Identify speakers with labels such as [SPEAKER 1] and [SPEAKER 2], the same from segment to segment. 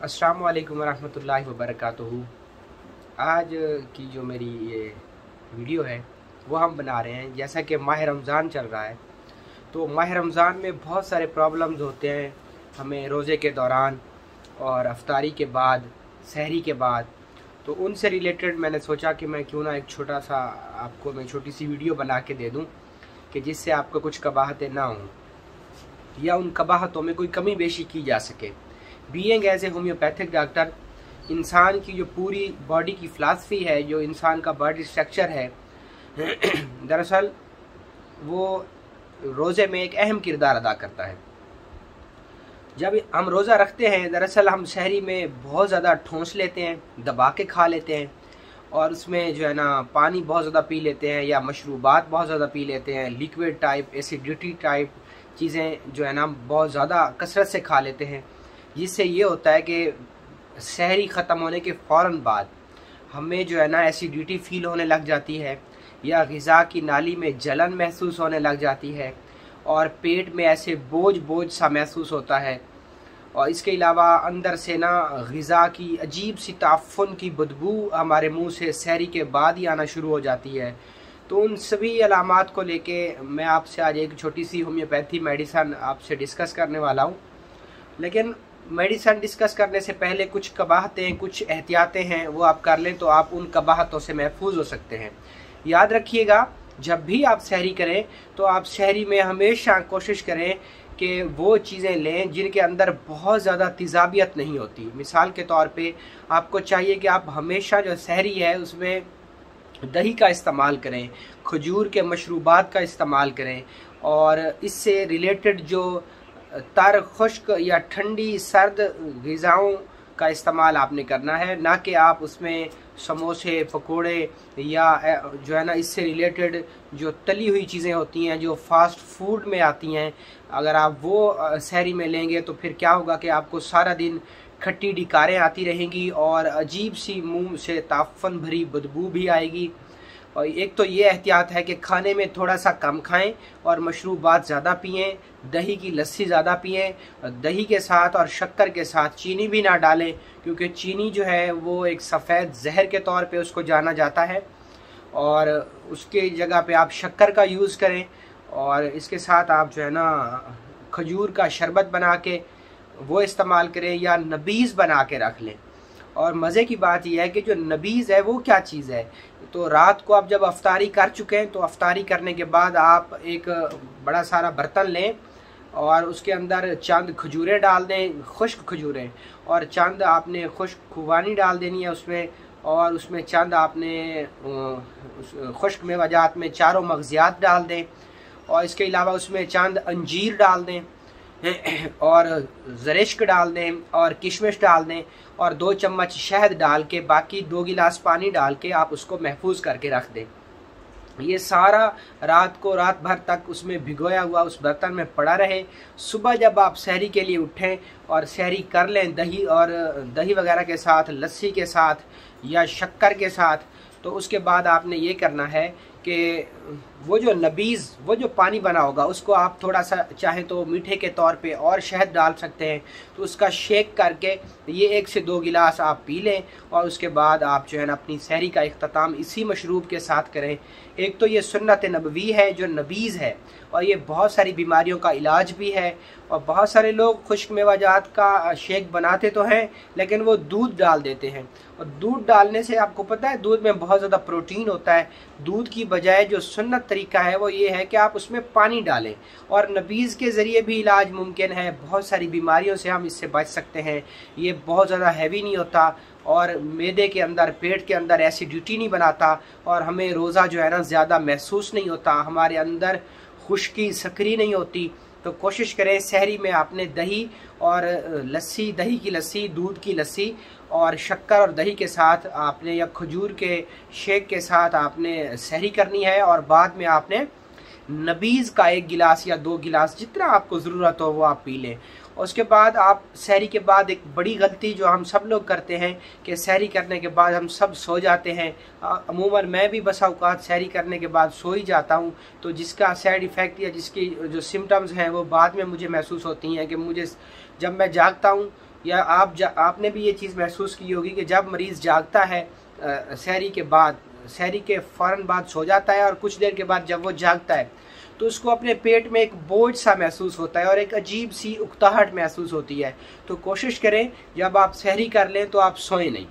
[SPEAKER 1] अस्सलामु अलैकुम वरहमतुल्लाहि वबरकातुहू। आज की जो मेरी ये वीडियो है वो हम बना रहे हैं, जैसा कि माह रमज़ान चल रहा है। तो माह रमज़ान में बहुत सारे प्रॉब्लम्स होते हैं हमें रोज़े के दौरान और अफ्तारी के बाद, सहरी के बाद। तो उनसे रिलेटेड मैंने सोचा कि मैं क्यों ना एक छोटा सा आपको मैं छोटी सी वीडियो बना के दे दूं कि जिससे आपको कुछ कबाहतें ना हों या उन कबाहतों में कोई कमी बेशी की जा सके। Being as a homeopathic doctor, इंसान की जो पूरी बॉडी की फ़िलासफ़ी है, जो इंसान का बॉडी स्ट्रक्चर है दरअसल वो रोज़े में एक अहम किरदार अदा करता है। जब हम रोज़ा रखते हैं, दरअसल हम शहरी में बहुत ज़्यादा ठूंस लेते हैं, दबा के खा लेते हैं और उसमें जो है ना पानी बहुत ज़्यादा पी लेते हैं या मशरूबात बहुत ज़्यादा पी लेते हैं, लिक्विड टाइप, एसिडिटी टाइप चीज़ें जो है ना बहुत ज़्यादा कसरत से खा लेते हैं। जिससे ये होता है कि सहरी ख़त्म होने के फ़ौरन बाद हमें जो है ना एसिडिटी फ़ील होने लग जाती है या ग़िज़ा की नाली में जलन महसूस होने लग जाती है और पेट में ऐसे बोझ बोझ सा महसूस होता है। और इसके अलावा अंदर से ना ग़िज़ा की अजीब सी ताफ़ुन की बदबू हमारे मुंह से सहरी के बाद ही आना शुरू हो जाती है। तो उन सभी अलामात को लेके मैं आपसे आज एक छोटी सी होम्योपैथी मेडिसन आपसे डिस्कस करने वाला हूँ। लेकिन मेडिसन डिस्कस करने से पहले कुछ कबाहतें, कुछ एहतियातें हैं, वो आप कर लें तो आप उन कबाहतों से महफूज हो सकते हैं। याद रखिएगा, जब भी आप सहरी करें तो आप सहरी में हमेशा कोशिश करें कि वो चीज़ें लें जिनके अंदर बहुत ज़्यादा तेज़ाबियत नहीं होती। मिसाल के तौर पे आपको चाहिए कि आप हमेशा जो सहरी है उसमें दही का इस्तेमाल करें, खजूर के मशरूबात का इस्तेमाल करें और इससे रिलेटेड जो तर, खुश्क या ठंडी सर्द ग़िज़ाओं का इस्तेमाल आपने करना है, ना कि आप उसमें समोसे, पकोड़े या जो है ना इससे रिलेटेड जो तली हुई चीज़ें होती हैं जो फास्ट फूड में आती हैं, अगर आप वो सहरी में लेंगे तो फिर क्या होगा कि आपको सारा दिन खट्टी डिकारें आती रहेंगी और अजीब सी मुंह से ताफ़न भरी बदबू भी आएगी। और एक तो ये एहतियात है कि खाने में थोड़ा सा कम खाएं और मशरूबात ज़्यादा पिएं, दही की लस्सी ज़्यादा पिएं। दही के साथ और शक्कर के साथ चीनी भी ना डालें, क्योंकि चीनी जो है वो एक सफ़ेद जहर के तौर पे उसको जाना जाता है और उसके जगह पे आप शक्कर का यूज़ करें। और इसके साथ आप जो है ना खजूर का शरबत बना के वो इस्तेमाल करें या नबीज़ बना के रख लें। और मज़े की बात यह है कि जो नबीज़ है वो क्या चीज़ है, तो रात को आप जब अफ्तारी कर चुके हैं तो अफ्तारी करने के बाद आप एक बड़ा सारा बर्तन लें और उसके अंदर चंद खजूरें डाल दें, खुश्क खजूरें, और चंद आपने खुश्क खुबानी डाल देनी है उसमें, और उसमें चंद आपने खुश्क मेवाजात में चारों मग़ज़ियात डाल दें और इसके अलावा उसमें चंद अंजीर डाल दें और ज़रिश्क डाल दें और किशमिश डाल दें और 2 चम्मच शहद डाल के बाकी 2 गिलास पानी डाल के आप उसको महफूज करके रख दें। ये सारा रात भर तक उसमें भिगोया हुआ उस बर्तन में पड़ा रहे। सुबह जब आप सहरी के लिए उठें और सहरी कर लें दही वगैरह के साथ, लस्सी के साथ या शक्कर के साथ, तो उसके बाद आपने ये करना है कि वो जो नबीज़, वो जो पानी बना होगा उसको आप थोड़ा सा चाहें तो मीठे के तौर पे और शहद डाल सकते हैं, तो उसका शेक करके ये 1 से 2 गिलास आप पी लें और उसके बाद आप जो है ना अपनी सहरी का इख्तिताम इसी मशरूब के साथ करें। एक तो ये सुन्नत नबवी है जो नबीज़ है और ये बहुत सारी बीमारियों का इलाज भी है। और बहुत सारे लोग खुश्क मेवाजात का शेक बनाते तो हैं लेकिन वो दूध डाल देते हैं, और दूध डालने से आपको पता है दूध में बहुत ज़्यादा प्रोटीन होता है। दूध की बजाय जो सुन्नत तरीका है वो ये है कि आप उसमें पानी डालें और नबीज़ के ज़रिए भी इलाज मुमकिन है। बहुत सारी बीमारियों से हम इससे बच सकते हैं। ये बहुत ज़्यादा हैवी नहीं होता और मैदे के अंदर, पेट के अंदर एसिडिटी नहीं बनाता और हमें रोज़ा जो है ना ज़्यादा महसूस नहीं होता, हमारे अंदर खुश्की सकरी नहीं होती। तो कोशिश करें सहरी में आपने दही और लस्सी, दही की लस्सी, दूध की लस्सी और शक्कर और दही के साथ आपने या खजूर के शेक के साथ आपने सहरी करनी है और बाद में आपने नबीज़ का 1 गिलास या 2 गिलास जितना आपको ज़रूरत हो वो आप पी लें। उसके बाद आप सहरी के बाद एक बड़ी गलती जो हम सब लोग करते हैं कि सहरी करने के बाद हम सब सो जाते हैं। अमूमन मैं भी बसा औकात सहरी करने के बाद सो ही जाता हूँ, तो जिसका साइड इफ़ेक्ट या जिसकी जो सिम्टम्स हैं वो बाद में मुझे महसूस होती हैं कि मुझे जब मैं जागता हूँ या आपने भी ये चीज़ महसूस की होगी कि जब मरीज़ जागता है सहरी के बाद, सहरी के फ़ौरन बाद सो जाता है और कुछ देर के बाद जब वो जागता है तो उसको अपने पेट में एक बोझ सा महसूस होता है और एक अजीब सी उकताहट महसूस होती है। तो कोशिश करें जब आप सहरी कर लें तो आप सोएं नहीं,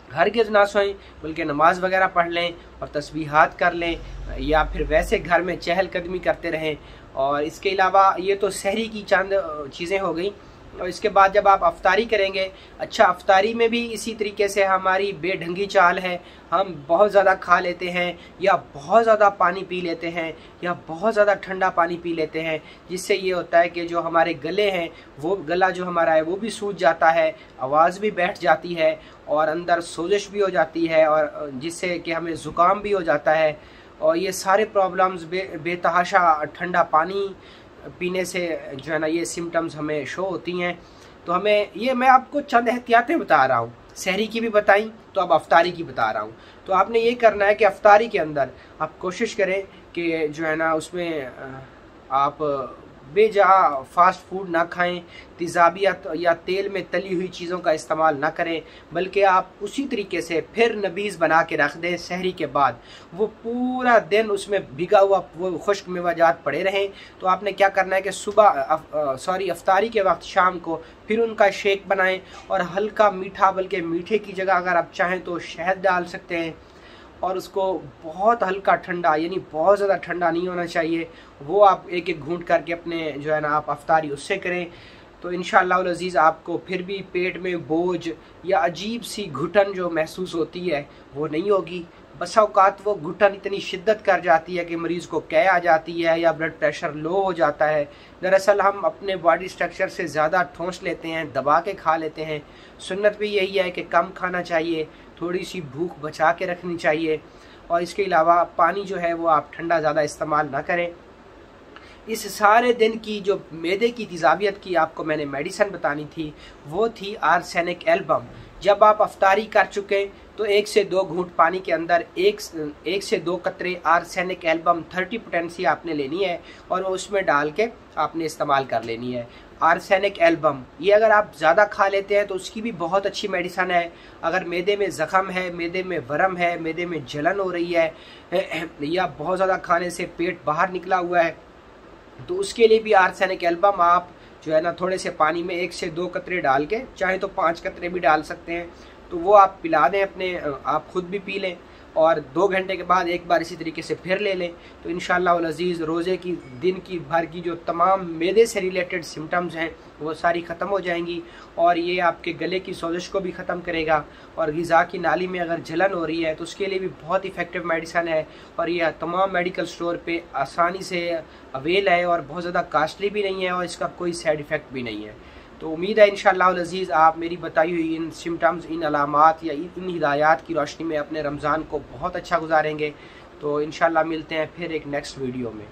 [SPEAKER 1] हरगिज़ ना सोएं, बल्कि नमाज वगैरह पढ़ लें और तस्बीहात कर लें या फिर वैसे घर में चहलकदमी करते रहें। और इसके अलावा ये तो सहरी की चंद चीज़ें हो गई। और इसके बाद जब आप अफ्तारी करेंगे, अच्छा अफ्तारी में भी इसी तरीके से हमारी बेढंगी चाल है, हम बहुत ज़्यादा खा लेते हैं या बहुत ज़्यादा पानी पी लेते हैं या बहुत ज़्यादा ठंडा पानी पी लेते हैं, जिससे ये होता है कि जो हमारे गले हैं वो गला जो हमारा है वो भी सूज जाता है, आवाज़ भी बैठ जाती है और अंदर सोजिश भी हो जाती है और जिससे कि हमें ज़ुकाम भी हो जाता है। और ये सारे प्रॉब्लम्स बेतहाशा ठंडा पानी पीने से जो है ना ये सिम्टम्स हमें शो होती हैं। तो हमें ये, मैं आपको चंद एहतियातें बता रहा हूँ, सहरी की भी बताई तो अब अफ्तारी की बता रहा हूँ। तो आपने ये करना है कि अफ्तारी के अंदर आप कोशिश करें कि जो है ना उसमें आप बेजहा फास्ट फूड ना खाएं, तेज़ाबियत या तेल में तली हुई चीज़ों का इस्तेमाल ना करें, बल्कि आप उसी तरीके से फिर नबीज़ बना के रख दें सहरी के बाद, वो पूरा दिन उसमें भिगा हुआ वो खुश्क मेवाजात पड़े रहें। तो आपने क्या करना है कि सुबह अफ्तारी के वक्त शाम को फिर उनका शेक बनाएं और हल्का मीठा, बल्कि मीठे की जगह अगर आप चाहें तो शहद डाल सकते हैं और उसको बहुत हल्का ठंडा, यानी बहुत ज़्यादा ठंडा नहीं होना चाहिए, वो आप एक एक घूंट करके अपने जो है ना आप अफ्तारी उससे करें। तो इंशाअल्लाह अज़ीज़ आपको फिर भी पेट में बोझ या अजीब सी घुटन जो महसूस होती है वो नहीं होगी। बस औक़ात वो घुटन इतनी शिद्दत कर जाती है कि मरीज़ को कै आ जाती है या ब्लड प्रेशर लो हो जाता है। दरअसल हम अपने बॉडी स्ट्रक्चर से ज़्यादा ठोंस लेते हैं, दबा के खा लेते हैं। सुन्नत भी यही है कि कम खाना चाहिए, थोड़ी सी भूख बचा के रखनी चाहिए और इसके अलावा पानी जो है वो आप ठंडा ज़्यादा इस्तेमाल ना करें। इस सारे दिन की जो मैदे की तेज़ाबियत की आपको मैंने मेडिसिन बतानी थी वो थी आर्सेनिक एल्बम। जब आप अफ्तारी कर चुके तो 1 से 2 घूंट पानी के अंदर 1 से 2 कतरे आर्सेनिक एल्बम 30 पोटेंसी आपने लेनी है और वो उसमें डाल के आपने इस्तेमाल कर लेनी है। आर्सेनिक एल्बम ये अगर आप ज़्यादा खा लेते हैं तो उसकी भी बहुत अच्छी मेडिसन है। अगर मैदे में ज़ख़म है, मैदे में वरम है, मैदे में जलन हो रही है या बहुत ज़्यादा खाने से पेट बाहर निकला हुआ है, तो उसके लिए भी आर्सेनिक एल्बम आप जो है ना थोड़े से पानी में 1 से 2 कतरे डाल के, चाहे तो 5 कतरे भी डाल सकते हैं, तो वो आप पिला दें अपने, आप खुद भी पी लें और 2 घंटे के बाद एक बार इसी तरीके से फिर ले लें। तो इंशाअल्लाह अज़ीज़ रोज़े की दिन की भर की जो तमाम मैदे से रिलेटेड सिम्टम्स हैं वो सारी ख़त्म हो जाएंगी और ये आपके गले की सोजिश को भी ख़त्म करेगा। और ग़िज़ा की नाली में अगर जलन हो रही है तो उसके लिए भी बहुत इफ़ेक्टिव मेडिसन है और ये तमाम मेडिकल स्टोर पे आसानी से अवेल है और बहुत ज़्यादा कास्टली भी नहीं है और इसका कोई साइड इफ़ेक्ट भी नहीं है। तो उम्मीद है इंशाअल्लाह अज़ीज़ आप मेरी बताई हुई इन सिम्टम्स, इन अलामात या इन हिदायत की रोशनी में अपने रमज़ान को बहुत अच्छा गुजारेंगे। तो इंशाअल्लाह मिलते हैं फिर एक नेक्स्ट वीडियो में।